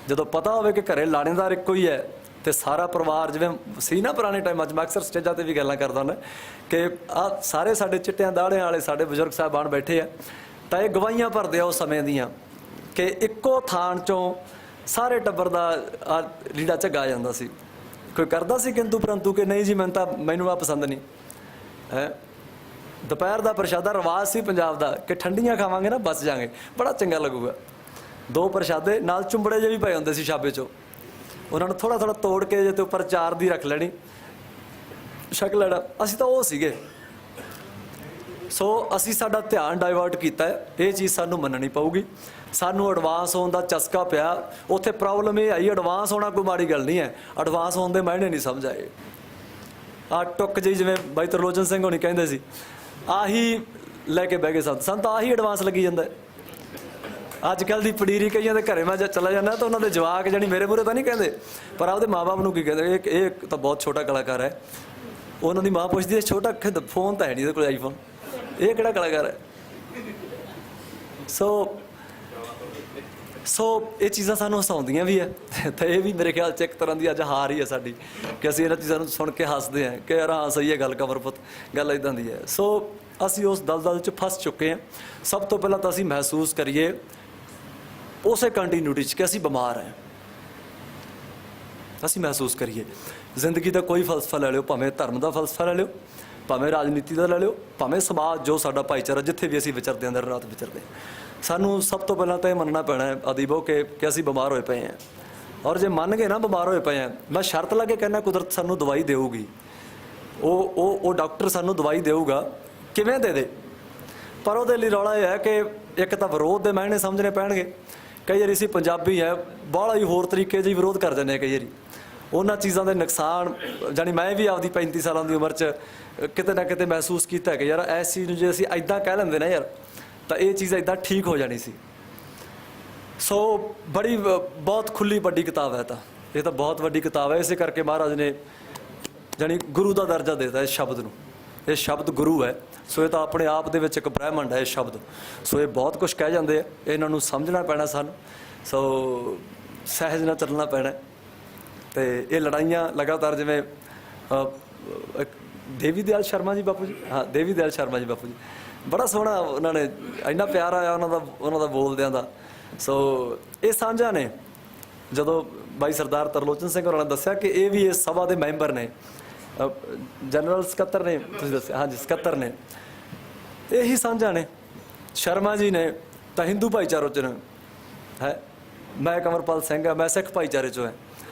ਜਦੋਂ ਪਤਾ ਹੋਵੇ ਕਿ ਘਰੇ ਲਾਣੇਦਾਰ ਇੱਕੋ ਹੀ ਹੈ ਤੇ ਸਾਰਾ ਪਰਿਵਾਰ, ਜਿਵੇਂ ਸੀ ਨਾ ਪੁਰਾਣੇ ਟਾਈਮਾਂ 'ਚ, ਮੈਂ ਅਕਸਰ ਸਟੇਜਾਂ 'ਤੇ ਵੀ ਗੱਲਾਂ ਕਰਦਾ ਹੁੰਦਾ ਕਿ ਆਹ ਸਾਰੇ ਸਾਡੇ ਚਿੱਟਿਆਂ ਦਾੜਿਆਂ ਵਾਲੇ ਸਾਡੇ ਬਜ਼ੁਰਗ ਸਾਹਿਬਾਨ ਬੈਠੇ ਆ, ਤਾਂ ਇਹ ਗਵਾਹੀਆਂ ਭਰਦੇ ਆ ਉਸ ਸਮੇਂ ਦੀਆਂ ਕਿ ਇੱਕੋ ਥਾਣ 'ਚੋਂ ਸਾਰੇ ਟੱਬਰ ਦਾ ਆ ਲੀੜਾ ਝੱਗਾ ਜਾਂਦਾ ਸੀ। ਕੋਈ ਕਰਦਾ ਸੀ ਕਿੰਤੂ ਪਰੰਤੂ ਕਿ ਨਹੀਂ ਜੀ ਮੈਨੂੰ ਆ ਪਸੰਦ ਨਹੀਂ ਹੈ। ਦੁਪਹਿਰ ਦਾ ਪ੍ਰਸ਼ਾਦਾ ਰਿਵਾਜ਼ ਸੀ ਪੰਜਾਬ ਦਾ ਕਿ ਠੰਡੀਆਂ ਖਾਵਾਂਗੇ ਨਾ ਬਸ ਜਾਵਾਂਗੇ, ਬੜਾ ਚੰਗਾ ਲੱਗੂਗਾ। 2 ਪ੍ਰਸ਼ਾਦੇ ਨਾਲ ਚੁੰਬੜੇ ਜਿਹੇ ਵੀ ਪਏ ਹੁੰਦੇ ਸੀ ਛਾਬੇ 'ਚੋਂ, ਉਹਨਾਂ ਨੂੰ ਥੋੜ੍ਹਾ ਥੋੜ੍ਹਾ ਤੋੜ ਕੇ ਜੇ ਤੇ ਉੱਪਰ ਚਾਰ ਦੀ ਰੱਖ ਲੈਣੀ, ਛਕ ਲੈਣਾ। ਅਸੀਂ ਤਾਂ ਉਹ ਸੀਗੇ। ਸੋ ਅਸੀਂ ਸਾਡਾ ਧਿਆਨ ਡਾਇਵਰਟ ਕੀਤਾ ਹੈ, ਇਹ ਚੀਜ਼ ਸਾਨੂੰ ਮੰਨਣੀ ਪਊਗੀ। ਸਾਨੂੰ ਐਡਵਾਂਸ ਹੋਣ ਦਾ ਚਸਕਾ ਪਿਆ। ਉੱਥੇ ਪ੍ਰੋਬਲਮ ਇਹ ਆਈ, ਐਡਵਾਂਸ ਹੋਣਾ ਕੋਈ ਮਾੜੀ ਗੱਲ ਨਹੀਂ ਹੈ, ਐਡਵਾਂਸ ਹੋਣ ਦੇ ਮਾਇਨੇ ਨਹੀਂ ਸਮਝ ਆਏ। ਆਹ ਟੁੱਕ ਜਿਹੀ ਜਿਵੇਂ ਬਾਈ ਤਰਲੋਚਨ ਸਿੰਘ ਹੋਣੀ ਕਹਿੰਦੇ ਸੀ, ਆਹੀ ਲੈ ਕੇ ਬਹਿ ਗਏ ਸਾਨੂੰ ਤਾਂ ਆਹੀ ਐਡਵਾਂਸ ਲੱਗੀ ਜਾਂਦਾ। ਅੱਜ ਕੱਲ੍ਹ ਦੀ ਪਨੀਰੀ ਕਈਆਂ ਦੇ ਘਰੇ ਮੈਂ ਚਲਾ ਜਾਂਦਾ ਤਾਂ ਉਹਨਾਂ ਦੇ ਜਵਾਕ ਜਾਣੀ ਮੇਰੇ ਮੂਹਰੇ ਤਾਂ ਨਹੀਂ ਕਹਿੰਦੇ, ਪਰ ਆਪਦੇ ਮਾਂ ਬਾਪ ਨੂੰ ਕੀ ਕਹਿੰਦੇ, ਇਹ ਤਾਂ ਬਹੁਤ ਛੋਟਾ ਕਲਾਕਾਰ ਹੈ। ਉਹਨਾਂ ਦੀ ਮਾਂ ਪੁੱਛਦੀ ਹੈ ਛੋਟਾ ਫੋਨ ਤਾਂ ਹੈ ਨਹੀਂ ਇਹਦੇ ਕੋਲ, ਆਈਫੋਨ, ਇਹ ਕਿਹੜਾ ਕਲਾਕਾਰ ਹੈ। ਸੋ ਇਹ ਚੀਜ਼ਾਂ ਸਾਨੂੰ ਹਸਾਉਂਦੀਆਂ ਵੀ ਹੈ, ਅਤੇ ਇਹ ਵੀ ਮੇਰੇ ਖਿਆਲ 'ਚ ਇੱਕ ਤਰ੍ਹਾਂ ਦੀ ਅੱਜ ਹਾਰ ਹੀ ਹੈ ਸਾਡੀ ਕਿ ਅਸੀਂ ਇਹਨਾਂ ਚੀਜ਼ਾਂ ਨੂੰ ਸੁਣ ਕੇ ਹੱਸਦੇ ਹਾਂ ਕਿ ਯਾਰ ਹਾਂ ਸਹੀ ਹੈ ਗੱਲ, ਕਮਰਪੁੱਤ ਗੱਲ ਇੱਦਾਂ ਦੀ ਹੈ। ਸੋ ਅਸੀਂ ਉਸ ਦਲਦਲ 'ਚ ਫਸ ਚੁੱਕੇ ਹਾਂ। ਸਭ ਤੋਂ ਪਹਿਲਾਂ ਤਾਂ ਅਸੀਂ ਮਹਿਸੂਸ ਕਰੀਏ ਉਸੇ ਕੰਟੀਨਿਊਟੀ 'ਚ ਕਿ ਅਸੀਂ ਬਿਮਾਰ ਹਾਂ। ਅਸੀਂ ਮਹਿਸੂਸ ਕਰੀਏ ਜ਼ਿੰਦਗੀ ਦਾ ਕੋਈ ਫਲਸਫਾ ਲੈ ਲਿਓ, ਭਾਵੇਂ ਧਰਮ ਦਾ ਫਲਸਫਾ ਲੈ ਲਿਓ, ਭਾਵੇਂ ਰਾਜਨੀਤੀ ਦਾ ਲੈ ਲਿਓ, ਭਾਵੇਂ ਸਮਾਜ ਜੋ ਸਾਡਾ ਭਾਈਚਾਰਾ ਜਿੱਥੇ ਵੀ ਅਸੀਂ ਵਿਚਰਦੇ ਹਾਂ, ਦਿਨ ਰਾਤ ਵਿਚਰਦੇ ਹਾਂ, ਸਾਨੂੰ ਸਭ ਤੋਂ ਪਹਿਲਾਂ ਤਾਂ ਇਹ ਮੰਨਣਾ ਪੈਣਾ ਹੈ ਅਦੀਬੋ ਕਿ ਅਸੀਂ ਬਿਮਾਰ ਹੋਏ ਪਏ ਹਾਂ। ਔਰ ਜੇ ਮੰਨ ਗਏ ਨਾ ਬਿਮਾਰ ਹੋਏ ਪਏ ਹਾਂ, ਮੈਂ ਸ਼ਰਤ ਲਾ ਕੇ ਕਹਿੰਦਾ ਕੁਦਰਤ ਸਾਨੂੰ ਦਵਾਈ ਦੇਊਗੀ। ਉਹ ਡਾਕਟਰ ਸਾਨੂੰ ਦਵਾਈ ਦੇਊਗਾ, ਕਿਵੇਂ ਦੇ ਪਰ ਉਹਦੇ ਲਈ ਰੌਲਾ ਇਹ ਹੈ ਕਿ ਇੱਕ ਤਾਂ ਵਿਰੋਧ ਦੇ ਮਾਇਨੇ ਸਮਝਣੇ ਪੈਣਗੇ। ਕਈ ਵਾਰੀ ਅਸੀਂ ਪੰਜਾਬੀ ਹੈ ਬਾਹਲਾ ਹੀ ਹੋਰ ਤਰੀਕੇ ਜਿਹੀ ਵਿਰੋਧ ਕਰ ਦਿੰਦੇ ਹਾਂ। ਕਈ ਵਾਰੀ ਉਹਨਾਂ ਚੀਜ਼ਾਂ ਦੇ ਨੁਕਸਾਨ ਜਾਣੀ ਮੈਂ ਵੀ ਆਪਦੀ 35 ਸਾਲਾਂ ਦੀ ਉਮਰ 'ਚ ਕਿਤੇ ਨਾ ਕਿਤੇ ਮਹਿਸੂਸ ਕੀਤਾ ਕਿ ਯਾਰ ਇਸ ਚੀਜ਼ ਨੂੰ ਜੇ ਅਸੀਂ ਇੱਦਾਂ ਕਹਿ ਲੈਂਦੇ ਨਾ ਯਾਰ, ਤਾਂ ਇਹ ਚੀਜ਼ ਇੱਦਾਂ ਠੀਕ ਹੋ ਜਾਣੀ ਸੀ। ਸੋ ਬਹੁਤ ਖੁੱਲ੍ਹੀ ਵੱਡੀ ਕਿਤਾਬ ਹੈ, ਤਾਂ ਇਹ ਤਾਂ ਬਹੁਤ ਵੱਡੀ ਕਿਤਾਬ ਹੈ। ਇਸੇ ਕਰਕੇ ਮਹਾਰਾਜ ਨੇ ਜਾਣੀ ਗੁਰੂ ਦਾ ਦਰਜਾ ਦੇ ਦਿੱਤਾ ਇਸ ਸ਼ਬਦ ਨੂੰ। ਇਹ ਸ਼ਬਦ ਗੁਰੂ ਹੈ। ਸੋ ਇਹ ਤਾਂ ਆਪਣੇ ਆਪ ਦੇ ਵਿੱਚ ਇੱਕ ਬ੍ਰਹਿਮੰਡ ਹੈ ਇਹ ਸ਼ਬਦ। ਸੋ ਇਹ ਬਹੁਤ ਕੁਛ ਕਹਿ ਜਾਂਦੇ ਆ, ਇਹਨਾਂ ਨੂੰ ਸਮਝਣਾ ਪੈਣਾ ਸਾਨੂੰ। ਸੋ ਸਹਿਜ ਨਾਲ ਚੱਲਣਾ ਪੈਣਾ। ਅਤੇ ਇਹ ਲੜਾਈਆਂ ਲਗਾਤਾਰ ਜਿਵੇਂ ਦੇਵੀ ਦਿਆਲ ਸ਼ਰਮਾ ਜੀ ਬਾਪੂ ਜੀ, ਹਾਂ ਦੇਵੀ ਦਿਆਲ ਸ਼ਰਮਾ ਜੀ ਬਾਪੂ ਜੀ, ਬੜਾ ਸੋਹਣਾ ਉਹਨਾਂ ਨੇ ਇੰਨਾ ਪਿਆਰ ਆਇਆ ਉਹਨਾਂ ਦਾ ਬੋਲਦਿਆਂ ਦਾ। ਸੋ ਇਹ ਸਾਂਝਾ ਨੇ। ਜਦੋਂ ਬਾਈ ਸਰਦਾਰ ਤਰਲੋਚਨ ਸਿੰਘ ਹੋਰਾਂ ਨੇ ਦੱਸਿਆ ਕਿ ਇਹ ਵੀ ਇਸ ਸਭਾ ਦੇ ਮੈਂਬਰ ਨੇ, ਜਨਰਲ ਸਕੱਤਰ ਨੇ, ਤੁਸੀਂ ਦੱਸਿਆ ਹਾਂਜੀ ਸਕੱਤਰ ਨੇ, ਇਹੀ ਸਾਂਝਾ ਨੇ। ਸ਼ਰਮਾ ਜੀ ਨੇ ਤਾਂ ਹਿੰਦੂ ਭਾਈਚਾਰੇ 'ਚ ਨੇ ਹੈ, ਮੈਂ ਕਮਰਪਾਲ ਸਿੰਘ ਹਾਂ, ਮੈਂ ਸਿੱਖ ਭਾਈਚਾਰੇ 'ਚੋਂ ਹੈ।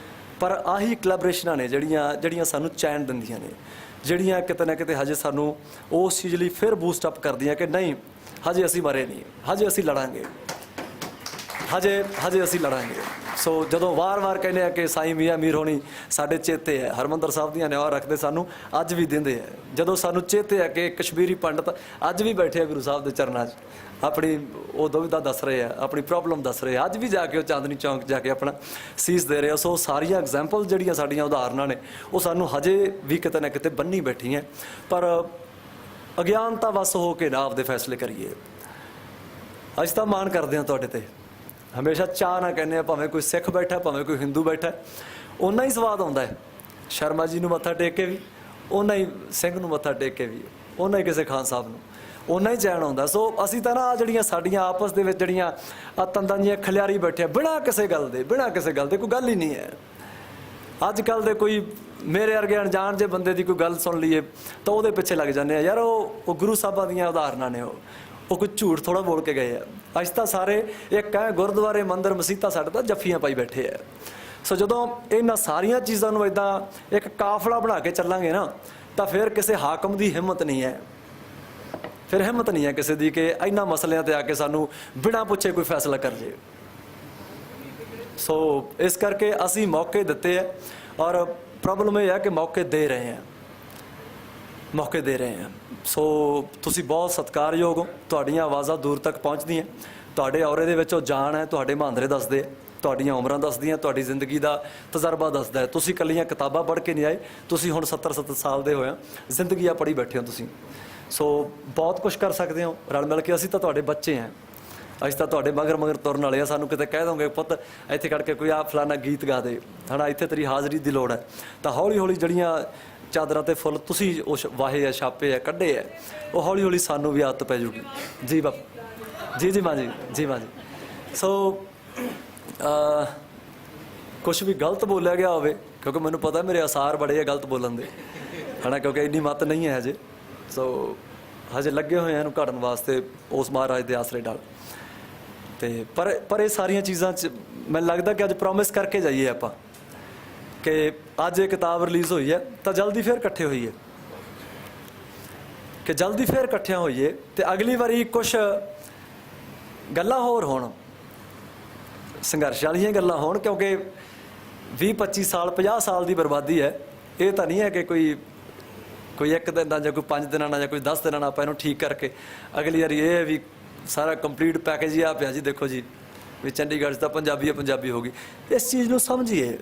ਪਰ ਆਹੀ ਕਲੈਬਰੇਸ਼ਨਾਂ ਨੇ ਜਿਹੜੀਆਂ ਸਾਨੂੰ ਚੈਨ ਦਿੰਦੀਆਂ ਨੇ, ਜਿਹੜੀਆਂ ਕਿਤੇ ਨਾ ਕਿਤੇ ਹਜੇ ਸਾਨੂੰ ਉਸ ਚੀਜ਼ ਲਈ ਫਿਰ ਬੂਸਟ ਅਪ ਕਰਦੀਆਂ ਕਿ ਨਹੀਂ ਹਜੇ ਅਸੀਂ ਮਰੇ ਨਹੀਂ, ਹਜੇ ਅਸੀਂ ਲੜਾਂਗੇ, ਹਜੇ ਅਸੀਂ ਲੜਾਂਗੇ। ਸੋ ਜਦੋਂ ਵਾਰ-ਵਾਰ ਕਹਿੰਦੇ ਆ ਕਿ ਸਾਈਂ ਮੀਆਂ ਮੀਰ ਹੋਣੀ ਸਾਡੇ ਚੇਤੇ ਹੈ, ਹਰਿਮੰਦਰ ਸਾਹਿਬ ਦੀਆਂ ਨਿਆਵਾਂ ਰੱਖਦੇ ਸਾਨੂੰ ਅੱਜ ਵੀ ਦਿੰਦੇ ਆ। ਜਦੋਂ ਸਾਨੂੰ ਚੇਤੇ ਹੈ ਕਿ ਕਸ਼ਮੀਰੀ ਪੰਡਤ ਅੱਜ ਵੀ ਬੈਠੇ ਆ ਗੁਰੂ ਸਾਹਿਬ ਦੇ ਚਰਨਾਂ 'ਚ, ਆਪਣੀ ਉਹ ਦੁਵਿਧਾ ਦੱਸ ਰਹੇ ਆ, ਆਪਣੀ ਪ੍ਰੋਬਲਮ ਦੱਸ ਰਹੇ ਆ, ਅੱਜ ਵੀ ਜਾ ਕੇ ਉਹ ਚਾਂਦਨੀ ਚੌਂਕ ਜਾ ਕੇ ਆਪਣਾ ਸੀਸ ਦੇ ਰਹੇ ਆ। ਸੋ ਸਾਰੀਆਂ ਐਗਜ਼ਾਮਪਲ ਜਿਹੜੀਆਂ ਸਾਡੀਆਂ ਉਦਾਹਰਨਾਂ ਨੇ ਉਹ ਸਾਨੂੰ ਹਜੇ ਵੀ ਕਿਤੇ ਨਾ ਕਿਤੇ ਬੰਨੀ ਬੈਠੀਆਂ। ਪਰ ਅਗਿਆਨਤਾ ਵੱਸ ਹੋ ਕੇ ਨਾ ਆਪਦੇ ਫੈਸਲੇ ਕਰੀਏ। ਅੱਜ ਤਾਂ ਮਾਣ ਕਰਦੇ ਹਾਂ ਤੁਹਾਡੇ 'ਤੇ, ਹਮੇਸ਼ਾ ਚਾਅ ਨਾ ਕਹਿੰਦੇ ਆ, ਭਾਵੇਂ ਕੋਈ ਸਿੱਖ ਬੈਠਾ ਭਾਵੇਂ ਕੋਈ ਹਿੰਦੂ ਬੈਠਾ, ਓਨਾ ਹੀ ਸਵਾਦ ਆਉਂਦਾ ਹੈ ਸ਼ਰਮਾ ਜੀ ਨੂੰ ਮੱਥਾ ਟੇਕ ਕੇ ਵੀ, ਓਨਾ ਹੀ ਸਿੰਘ ਨੂੰ ਮੱਥਾ ਟੇਕ ਕੇ ਵੀ, ਓਨਾ ਹੀ ਕਿਸੇ ਖਾਨ ਸਾਹਿਬ ਨੂੰ, ਓਨਾ ਹੀ ਚੈਨ ਆਉਂਦਾ। ਸੋ ਅਸੀਂ ਤਾਂ ਨਾ ਜਿਹੜੀਆਂ ਸਾਡੀਆਂ ਆਪਸ ਦੇ ਵਿੱਚ ਜਿਹੜੀਆਂ ਤੰਦਾਂ ਦੀਆਂ ਖਲਿਆਰੀ ਬੈਠੇ ਬਿਨਾਂ ਕਿਸੇ ਗੱਲ ਦੇ ਕੋਈ ਗੱਲ ਹੀ ਨਹੀਂ ਹੈ। ਅੱਜ ਕੱਲ੍ਹ ਦੇ ਕੋਈ ਮੇਰੇ ਵਰਗੇ ਅਣਜਾਣ ਜੇ ਬੰਦੇ ਦੀ ਕੋਈ ਗੱਲ ਸੁਣ ਲਈਏ ਤਾਂ ਉਹਦੇ ਪਿੱਛੇ ਲੱਗ ਜਾਂਦੇ ਆ। ਯਾਰ ਉਹ ਗੁਰੂ ਸਾਹਿਬਾਂ ਦੀਆਂ ਉਦਾਹਰਨਾਂ ਨੇ, ਉਹ ਕੋਈ ਝੂਠ ਥੋੜ੍ਹਾ ਬੋਲ ਕੇ ਗਏ ਆ। ਅੱਜ ਤਾਂ ਸਾਰੇ ਇੱਕ ਹੈ ਗੁਰਦੁਆਰੇ ਮੰਦਿਰ ਮਸੀਤਾਂ ਸਾਡੇ ਤਾਂ ਜੱਫੀਆਂ ਪਾਈ ਬੈਠੇ ਆ। ਸੋ ਜਦੋਂ ਇਹਨਾਂ ਸਾਰੀਆਂ ਚੀਜ਼ਾਂ ਨੂੰ ਇੱਦਾਂ ਇੱਕ ਕਾਫਲਾ ਬਣਾ ਕੇ ਚੱਲਾਂਗੇ ਨਾ, ਤਾਂ ਫਿਰ ਕਿਸੇ ਹਾਕਮ ਦੀ ਹਿੰਮਤ ਨਹੀਂ ਹੈ, ਫਿਰ ਹਿੰਮਤ ਨਹੀਂ ਹੈ ਕਿਸੇ ਦੀ ਕਿ ਇਹਨਾਂ ਮਸਲਿਆਂ ਤੇ ਆ ਕੇ ਸਾਨੂੰ ਬਿਨਾਂ ਪੁੱਛੇ ਕੋਈ ਫੈਸਲਾ ਕਰ ਜੇ। ਸੋ ਇਸ ਕਰਕੇ ਅਸੀਂ ਮੌਕੇ ਦਿੱਤੇ ਹੈ, ਔਰ ਪ੍ਰੋਬਲਮ ਇਹ ਹੈ ਕਿ ਮੌਕੇ ਦੇ ਰਹੇ ਹਾਂ, ਮੌਕੇ ਦੇ ਰਹੇ ਹਾਂ। ਸੋ ਤੁਸੀਂ ਬਹੁਤ ਸਤਿਕਾਰਯੋਗ ਹੋ, ਤੁਹਾਡੀਆਂ ਆਵਾਜ਼ਾਂ ਦੂਰ ਤੱਕ ਪਹੁੰਚਦੀਆਂ, ਤੁਹਾਡੇ ਔਰੇ ਦੇ ਵਿੱਚ ਉਹ ਜਾਨ ਹੈ, ਤੁਹਾਡੇ ਮਹਾਂਦਰੇ ਦੱਸਦੇ ਆ, ਤੁਹਾਡੀਆਂ ਉਮਰਾਂ ਦੱਸਦੀਆਂ, ਤੁਹਾਡੀ ਜ਼ਿੰਦਗੀ ਦਾ ਤਜਰਬਾ ਦੱਸਦਾ ਹੈ। ਤੁਸੀਂ ਇਕੱਲੀਆਂ ਕਿਤਾਬਾਂ ਪੜ੍ਹ ਕੇ ਨਹੀਂ ਆਏ, ਤੁਸੀਂ ਹੁਣ 70 ਸਾਲ ਦੇ ਹੋਏ ਆ, ਜ਼ਿੰਦਗੀਆਂ ਪੜ੍ਹੀ ਬੈਠੇ ਹੋ ਤੁਸੀਂ। ਸੋ ਬਹੁਤ ਕੁਝ ਕਰ ਸਕਦੇ ਹੋ ਰਲ ਮਿਲ ਕੇ। ਅਸੀਂ ਤਾਂ ਤੁਹਾਡੇ ਬੱਚੇ ਹਾਂ, ਅਸੀਂ ਤਾਂ ਤੁਹਾਡੇ ਮਗਰ ਤੁਰਨ ਵਾਲੇ ਆ। ਸਾਨੂੰ ਕਿਤੇ ਕਹਿ ਦੋਗੇ ਪੁੱਤ ਇੱਥੇ ਖੜ੍ਹ ਕੇ ਕੋਈ ਆ ਫਲਾਨਾ ਗੀਤ ਗਾ ਦੇ, ਹਨਾ, ਇੱਥੇ ਤੇਰੀ ਹਾਜ਼ਰੀ ਦੀ ਲੋੜ ਹੈ, ਤਾਂ ਹੌਲੀ ਹੌਲੀ ਜਿਹੜੀਆਂ ਚਾਦਰਾਂ ਤੇ ਫੁੱਲ ਤੁਸੀਂ ਉਹ ਵਾਹੇ ਆ, ਛਾਪੇ ਆ, ਕੱਢੇ ਆ, ਉਹ ਹੌਲੀ ਹੌਲੀ ਸਾਨੂੰ ਵੀ ਆਦਤ ਪੈ ਜੂਗੀ। ਜੀ ਬਾਪ ਜੀ ਮਾਂ ਜੀ, ਜੀ ਮਾਂ ਜੀ। ਸੋ ਕੁਛ ਵੀ ਗਲਤ ਬੋਲਿਆ ਗਿਆ ਹੋਵੇ, ਕਿਉਂਕਿ ਮੈਨੂੰ ਪਤਾ ਮੇਰੇ ਅਸਾਰ ਬੜੇ ਆ ਗਲਤ ਬੋਲਣ ਦੇ, ਹੈ ਨਾ, ਕਿਉਂਕਿ ਇੰਨੀ ਮੱਤ ਨਹੀਂ ਹੈ ਹਜੇ। ਸੋ ਹਜੇ ਲੱਗੇ ਹੋਏ ਆ ਇਹਨੂੰ ਘੜਨ ਵਾਸਤੇ ਉਸ ਮਹਾਰਾਜ ਦੇ ਆਸਰੇ ਨਾਲ। ਅਤੇ ਪਰ ਇਹ ਸਾਰੀਆਂ ਚੀਜ਼ਾਂ 'ਚ ਮੈਨੂੰ ਲੱਗਦਾ ਕਿ ਅੱਜ ਪ੍ਰੋਮਿਸ ਕਰਕੇ ਜਾਈਏ ਆਪਾਂ ਕਿ ਅੱਜ ਇਹ ਕਿਤਾਬ ਰਿਲੀਜ਼ ਹੋਈ ਹੈ ਤਾਂ ਜਲਦੀ ਫਿਰ ਇਕੱਠੇ ਹੋਈਏ, ਕਿ ਜਲਦੀ ਫਿਰ ਇਕੱਠਿਆਂ ਹੋਈਏ, ਅਤੇ ਅਗਲੀ ਵਾਰੀ ਕੁਛ ਗੱਲਾਂ ਹੋਰ ਹੋਣ, ਸੰਘਰਸ਼ ਵਾਲੀਆਂ ਗੱਲਾਂ ਹੋਣ, ਕਿਉਂਕਿ 20-25 ਸਾਲ 50 ਸਾਲ ਦੀ ਬਰਬਾਦੀ ਹੈ। ਇਹ ਤਾਂ ਨਹੀਂ ਹੈ ਕਿ ਕੋਈ ਇੱਕ ਦਿਨ ਦਾ ਜਾਂ ਕੋਈ 5 ਦਿਨਾਂ ਨਾਲ ਜਾਂ ਕੋਈ 10 ਦਿਨਾਂ ਨਾਲ ਆਪਾਂ ਇਹਨੂੰ ਠੀਕ ਕਰਕੇ ਅਗਲੀ ਵਾਰੀ ਇਹ ਹੈ ਵੀ ਸਾਰਾ ਕੰਪਲੀਟ ਪੈਕੇਜ ਹੀ ਆ ਪਿਆ ਜੀ, ਦੇਖੋ ਜੀ ਵੀ ਚੰਡੀਗੜ੍ਹ 'ਚ ਤਾਂ ਪੰਜਾਬੀ ਹੈ, ਪੰਜਾਬੀ ਹੋ ਗਈ। ਇਸ ਚੀਜ਼ ਨੂੰ ਸਮਝੀਏ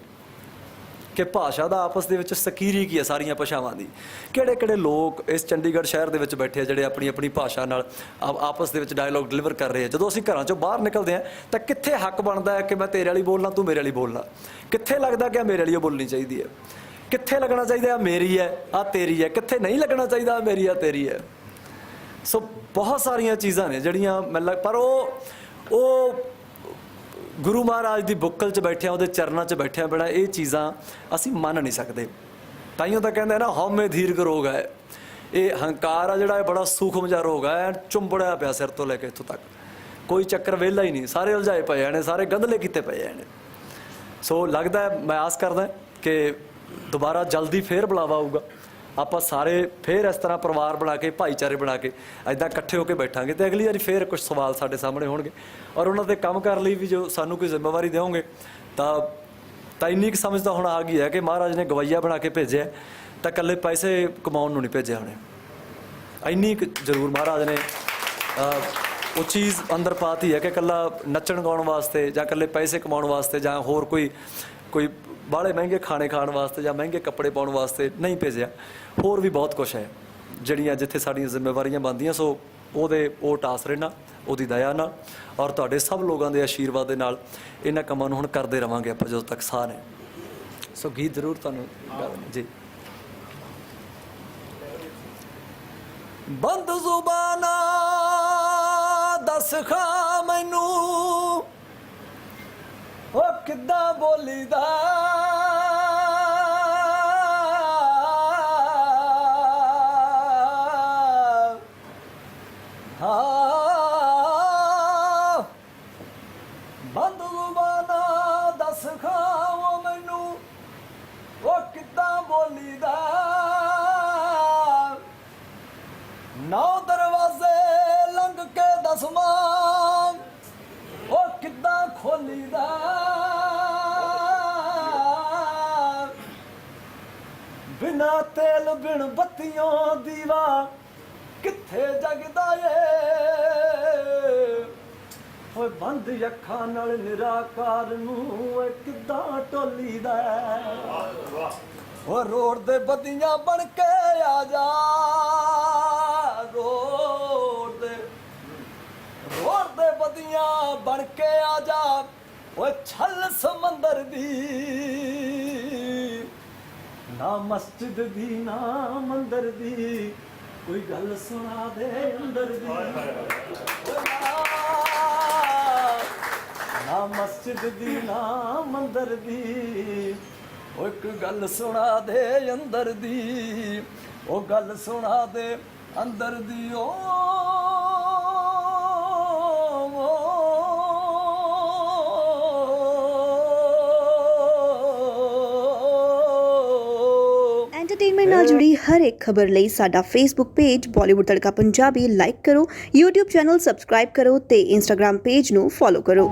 ਕਿ ਭਾਸ਼ਾ ਦਾ ਆਪਸ ਦੇ ਵਿੱਚ ਸਕੀਰੀ ਕੀ ਹੈ ਸਾਰੀਆਂ ਭਾਸ਼ਾਵਾਂ ਦੀ। ਕਿਹੜੇ ਕਿਹੜੇ ਲੋਕ ਇਸ ਚੰਡੀਗੜ੍ਹ ਸ਼ਹਿਰ ਦੇ ਵਿੱਚ ਬੈਠੇ ਆ ਜਿਹੜੇ ਆਪਣੀ ਆਪਣੀ ਭਾਸ਼ਾ ਨਾਲ ਆਪਸ ਦੇ ਵਿੱਚ ਡਾਇਲੋਗ ਡਿਲੀਵਰ ਕਰ ਰਹੇ ਆ। ਜਦੋਂ ਅਸੀਂ ਘਰਾਂ 'ਚੋਂ ਬਾਹਰ ਨਿਕਲਦੇ ਹਾਂ ਤਾਂ ਕਿੱਥੇ ਹੱਕ ਬਣਦਾ ਹੈ ਕਿ ਮੈਂ ਤੇਰੇ ਵਾਲੀ ਬੋਲਣਾ, ਤੂੰ ਮੇਰੇ ਵਾਲੀ ਬੋਲਣਾ? ਕਿੱਥੇ ਲੱਗਦਾ ਕਿ ਮੇਰੇ ਵਾਲੀ ਬੋਲਣੀ ਚਾਹੀਦੀ ਹੈ? ਕਿੱਥੇ ਲੱਗਣਾ ਚਾਹੀਦਾ ਮੇਰੀ ਹੈ ਆ ਤੇਰੀ ਹੈ? ਕਿੱਥੇ ਨਹੀਂ ਲੱਗਣਾ ਚਾਹੀਦਾ ਮੇਰੀ ਆ ਤੇਰੀ ਹੈ? ਸੋ ਬਹੁਤ ਸਾਰੀਆਂ ਚੀਜ਼ਾਂ ਨੇ ਜਿਹੜੀਆਂ ਪਰ ਉਹ ਗੁਰੂ ਮਹਾਰਾਜ ਦੀ ਬੁੱਕਲ 'ਚ ਬੈਠਿਆਂ, ਉਹਦੇ ਚਰਨਾਂ 'ਚ ਬੈਠਿਆਂ ਬਿਨਾਂ ਇਹ ਚੀਜ਼ਾਂ ਅਸੀਂ ਮੰਨ ਨਹੀਂ ਸਕਦੇ। ਤਾਈਓ ਤਾਂ ਕਹਿੰਦੇ ਨਾ ਹਉਮੈ ਦੀਰਘ ਰੋਗ ਹੈ। ਇਹ ਹੰਕਾਰ ਆ ਜਿਹੜਾ, ਇਹ ਬੜਾ ਸੂਖਮ ਜਿਹਾ ਰੋਗ ਹੈ, ਚੁੰਬੜਿਆ ਪਿਆ ਸਿਰ ਤੋਂ ਲੈ ਕੇ ਇੱਥੋਂ ਤੱਕ, ਕੋਈ ਚੱਕਰ ਵਿਹਲਾ ਹੀ ਨਹੀਂ, ਸਾਰੇ ਉਲਝਾਏ ਪਏ ਨੇ, ਸਾਰੇ ਗੰਧਲੇ ਕੀਤੇ ਪਏ ਨੇ। ਸੋ ਲੱਗਦਾ, ਮੈਂ ਆਸ ਕਰਦਾ ਕਿ ਦੁਬਾਰਾ ਜਲਦੀ ਫੇਰ ਬੁਲਾਵਾ ਆਊਗਾ, ਆਪਾਂ ਸਾਰੇ ਫੇਰ ਇਸ ਤਰ੍ਹਾਂ ਪਰਿਵਾਰ ਬਣਾ ਕੇ, ਭਾਈਚਾਰੇ ਬਣਾ ਕੇ ਇੱਦਾਂ ਇਕੱਠੇ ਹੋ ਕੇ ਬੈਠਾਂਗੇ, ਅਤੇ ਅਗਲੀ ਵਾਰੀ ਫੇਰ ਕੁਛ ਸਵਾਲ ਸਾਡੇ ਸਾਹਮਣੇ ਹੋਣਗੇ, ਔਰ ਉਹਨਾਂ 'ਤੇ ਕੰਮ ਕਰਨ ਲਈ ਵੀ ਜੋ ਸਾਨੂੰ ਕੋਈ ਜ਼ਿੰਮੇਵਾਰੀ ਦਿਓਗੇ ਤਾਂ ਇੰਨੀ ਕੁ ਸਮਝ ਤਾਂ ਹੁਣ ਆ ਗਈ ਹੈ ਕਿ ਮਹਾਰਾਜ ਨੇ ਗਵਈਆ ਬਣਾ ਕੇ ਭੇਜਿਆ, ਤਾਂ ਇਕੱਲੇ ਪੈਸੇ ਕਮਾਉਣ ਨੂੰ ਨਹੀਂ ਭੇਜਿਆ ਉਹਨੇ। ਇੰਨੀ ਕੁ ਜ਼ਰੂਰ ਮਹਾਰਾਜ ਨੇ ਉਹ ਚੀਜ਼ ਅੰਦਰ ਪਾਤੀ ਹੈ ਕਿ ਇਕੱਲਾ ਨੱਚਣ ਗਾਉਣ ਵਾਸਤੇ ਜਾਂ ਇਕੱਲੇ ਪੈਸੇ ਕਮਾਉਣ ਵਾਸਤੇ ਜਾਂ ਹੋਰ ਕੋਈ ਬਾਹਲੇ ਮਹਿੰਗੇ ਖਾਣੇ ਖਾਣ ਵਾਸਤੇ ਜਾਂ ਮਹਿੰਗੇ ਕੱਪੜੇ ਪਾਉਣ ਵਾਸਤੇ ਨਹੀਂ ਭੇਜਿਆ। ਹੋਰ ਵੀ ਬਹੁਤ ਕੁਛ ਹੈ ਜਿਹੜੀਆਂ ਜਿੱਥੇ ਸਾਡੀਆਂ ਜ਼ਿੰਮੇਵਾਰੀਆਂ ਬਣਦੀਆਂ। ਸੋ ਉਹ ਟਾਸ ਰਹਿਣਾ ਉਹਦੀ ਦਇਆ ਨਾਲ ਔਰ ਤੁਹਾਡੇ ਸਭ ਲੋਕਾਂ ਦੇ ਆਸ਼ੀਰਵਾਦ ਦੇ ਨਾਲ ਇਹਨਾਂ ਕੰਮਾਂ ਨੂੰ ਹੁਣ ਕਰਦੇ ਰਵਾਂਗੇ ਆਪਾਂ ਜਦੋਂ ਤੱਕ ਸਾਹ ਨੇ। ਸੋ ਗੀਤ ਜ਼ਰੂਰ ਤੁਹਾਨੂੰ ਜੀ। ਬੰਦ ਜ਼ੁਬਾਨਾਂ ਦੱਸ ਖਾ ਮੈਨੂੰ ਉਹ ਕਿੱਦਾਂ ਬੋਲੀਦਾ, ਬੰਦ ਜ਼ੁਬਾਨਾਂ ਦੱਸ ਖਾਓ ਮੈਨੂੰ ਉਹ ਕਿੱਦਾਂ ਬੋਲੀਦਾ, ਨੌ ਦਰਵਾਜ਼ੇ ਲੰਘ ਕੇ ਦਸਵਾਂ ਉਹ ਕਿੱਦਾਂ ਖੋਲੀਦਾ, ਬਿਨਾ ਤੇਲ ਬਿਨ ਬੱਤੀਆਂ ਦੀਵਾ ਕਿੱਥੇ ਜਗਦਾ ਏ, ਓਏ ਬੰਦ ਅੱਖਾਂ ਨਾਲ ਨਿਰਾਕਾਰ ਨੂੰ ਕਿੱਦਾਂ ਟੋਲੀਦਾ, ਓ ਰੋਡ ਦੇ ਬੱਤੀਆਂ ਬਣ ਕੇ ਆ ਜਾ, ਰੋਡ ਦੇ ਬੱਤੀਆਂ ਬਣ ਕੇ ਆ ਜਾ, ਓਏ ਛਲ ਸਮੁੰਦਰ ਦੀ, ਨਾ ਮਸਜਿਦ ਦੀ ਨਾ ਮੰਦਰ ਦੀ, ਕੋਈ ਗੱਲ ਸੁਣਾ ਦੇ ਅੰਦਰ ਦੀ, ਨਾ ਮਸਜਿਦ ਦੀ ਨਾ ਮੰਦਰ ਦੀ, ਉਹ ਇੱਕ ਗੱਲ ਸੁਣਾ ਦੇ ਅੰਦਰ ਦੀ, ਉਹ ਗੱਲ ਸੁਣਾ ਦੇ ਅੰਦਰ ਦੀ। ਓ सिनेमे नाल जुड़ी हर एक खबर लई साडा फेसबुक पेज बॉलीवुड तड़का पंजाबी लाइक करो, यूट्यूब चैनल सबसक्राइब करो ते इंस्टाग्राम पेज नू फॉलो करो।